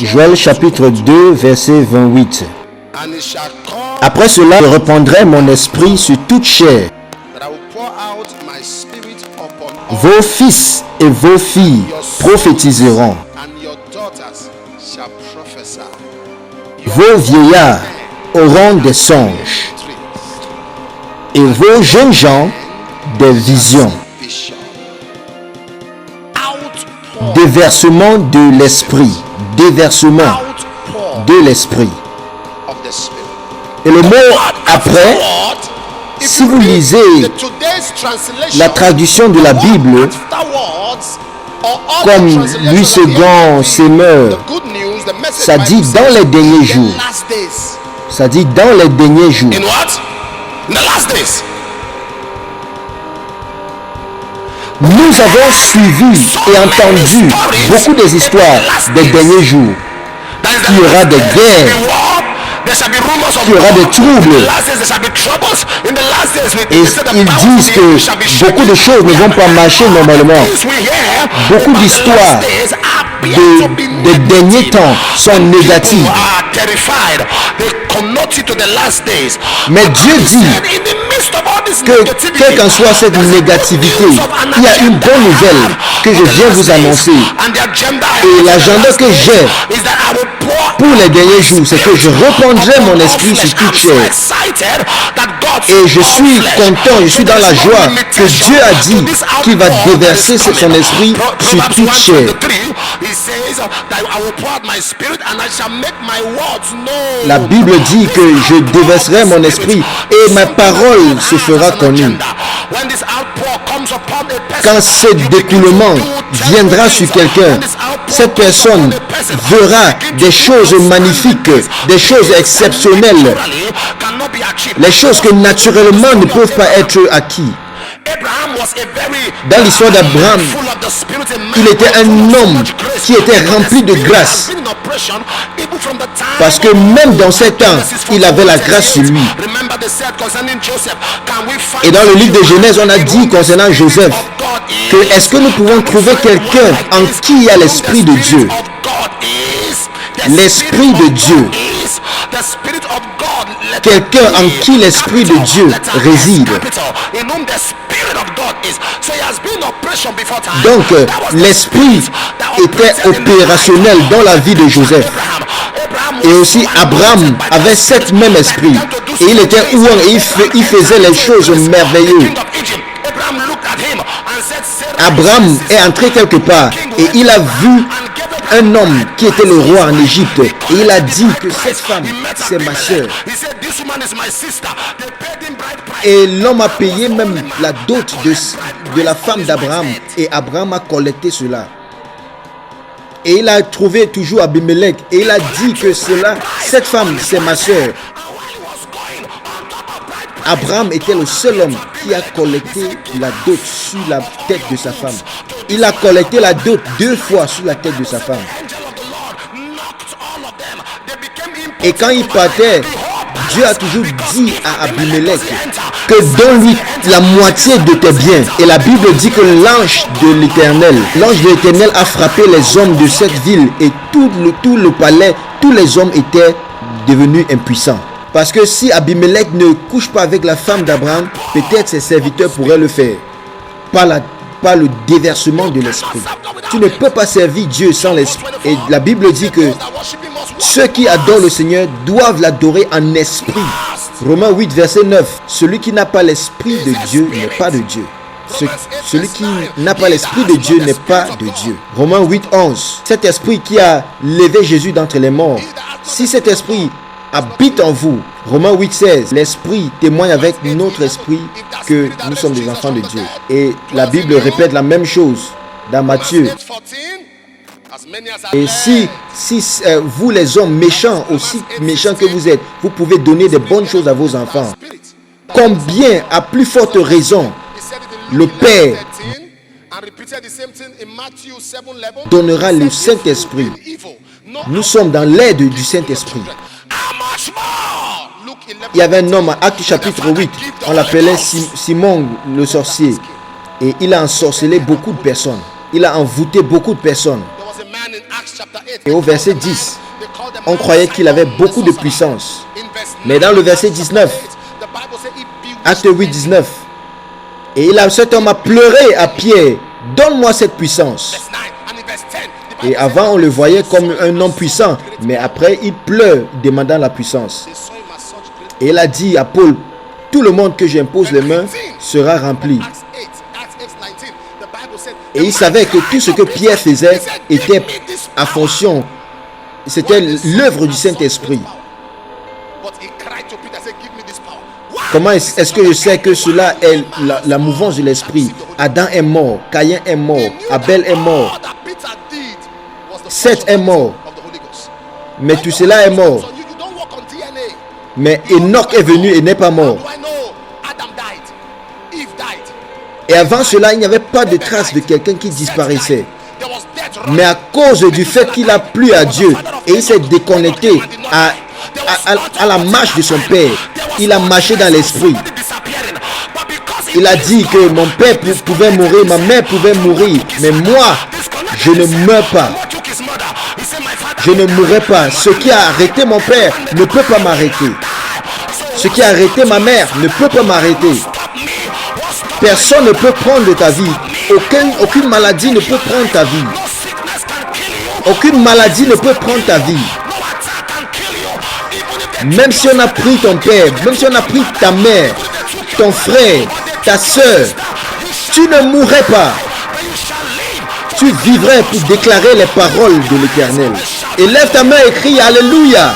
Joël chapitre 2, verset 28. Après cela, je répandrai mon esprit sur toute chair. Vos fils et vos filles prophétiseront. Vos vieillards auront des songes. Et vos jeunes gens des visions. Déversement de l'esprit. Déversement de l'esprit. Et le mot après, si vous lisez la traduction de la Bible, comme Louis II Semeur, ça dit dans les derniers jours. Ça dit dans les derniers jours. Nous avons suivi et entendu beaucoup des histoires des derniers jours. Il y aura des guerres, il y aura des troubles. Et ils disent que beaucoup de choses ne vont pas marcher normalement. Beaucoup d'histoires des derniers temps sont négatives. Mais Dieu dit que quelle qu'en soit cette négativité, il y a une bonne nouvelle que je viens vous annoncer. Et l'agenda que j'ai pour les derniers jours, c'est que je répandrai mon esprit sur toute chair. Et je suis content, je suis dans la joie que Dieu a dit qu'il va déverser son esprit sur toute chair. La Bible dit que je déverserai mon esprit et ma parole se fera connue. Quand ce découlement viendra sur quelqu'un, cette personne verra des choses magnifiques, des choses exceptionnelles, les choses que naturellement ne peuvent pas être acquises. Dans l'histoire d'Abraham, il était un homme qui était rempli de grâce. Parce que même dans ces temps, il avait la grâce sur lui. Et dans le livre de Genèse, on a dit concernant Joseph que est-ce que nous pouvons trouver quelqu'un en qui il y a l'Esprit de Dieu? L'Esprit de Dieu. Quelqu'un en qui l'Esprit de Dieu réside. Donc, l'Esprit était opérationnel dans la vie de Joseph. Et aussi, Abraham avait cet même esprit. Et il était ouin et il faisait les choses merveilleuses. Abraham est entré quelque part et il a vu un homme qui était le roi en Égypte. Et il a dit que cette femme, c'est ma soeur. Et l'homme a payé même la dot de la femme d'Abraham. Et Abraham a collecté cela. Et il a trouvé toujours Abimelech. Et il a dit que cette femme, c'est ma soeur. Abraham était le seul homme qui a collecté la dot sur la tête de sa femme. Il a collecté la dot 2 fois sur la tête de sa femme. Et quand il partait, Dieu a toujours dit à Abimelech que donne-lui la moitié de tes biens. Et la Bible dit que l'ange de l'Éternel a frappé les hommes de cette ville et tout le palais, tous les hommes étaient devenus impuissants. Parce que si Abimelech ne couche pas avec la femme d'Abraham, peut-être ses serviteurs pourraient le faire. Par le déversement de l'esprit. Tu ne peux pas servir Dieu sans l'esprit. Et la Bible dit que ceux qui adorent le Seigneur doivent l'adorer en esprit. Romains 8, verset 9. Celui qui n'a pas l'esprit de Dieu n'est pas de Dieu. Celui qui n'a pas l'esprit de Dieu n'est pas de Dieu. Romains 8, 11. Cet esprit qui a levé Jésus d'entre les morts, si cet esprit habite en vous, Romains 8, 16, l'esprit témoigne avec notre esprit que nous sommes des enfants de Dieu. Et la Bible répète la même chose dans Matthieu. Et si vous les hommes méchants, aussi méchants que vous êtes, vous pouvez donner des bonnes choses à vos enfants, combien à plus forte raison le Père donnera le Saint-Esprit. Nous sommes dans l'aide du Saint-Esprit. Il y avait un homme à Actes chapitre 8, on l'appelait Simon le sorcier. Et il a ensorcelé beaucoup de personnes. Il a envoûté beaucoup de personnes. Et au verset 10, on croyait qu'il avait beaucoup de puissance. Mais dans le verset 19, Acte 8, 19, et cet homme a pleuré à Pierre, donne-moi cette puissance. Et avant, on le voyait comme un homme puissant, mais après, il pleure, demandant la puissance. Et il a dit à Paul, tout le monde que j'impose les mains sera rempli. Et il savait que tout ce que Pierre faisait était à fonction, c'était l'œuvre du Saint-Esprit. Comment est-ce que je sais que cela est la mouvance de l'Esprit? Adam est mort, Caïn est mort, Abel est mort, Seth est mort, mais tout cela est mort. Mais Enoch est venu et n'est pas mort. Et avant cela, il n'y avait pas de trace de quelqu'un qui disparaissait. Mais à cause du fait qu'il a plu à Dieu et il s'est déconnecté à la marche de son père, il a marché dans l'esprit. Il a dit que mon père pouvait mourir, ma mère pouvait mourir, mais moi, je ne meurs pas. Je ne mourrai pas. Ce qui a arrêté mon père ne peut pas m'arrêter. Ce qui a arrêté ma mère ne peut pas m'arrêter. Personne ne peut prendre ta vie. Aucune maladie ne peut prendre ta vie. Aucune maladie ne peut prendre ta vie. Même si on a pris ton père, même si on a pris ta mère, ton frère, ta soeur, tu ne mourrais pas. Tu vivrais pour déclarer les paroles de l'Éternel. Et lève ta main et crie Alléluia.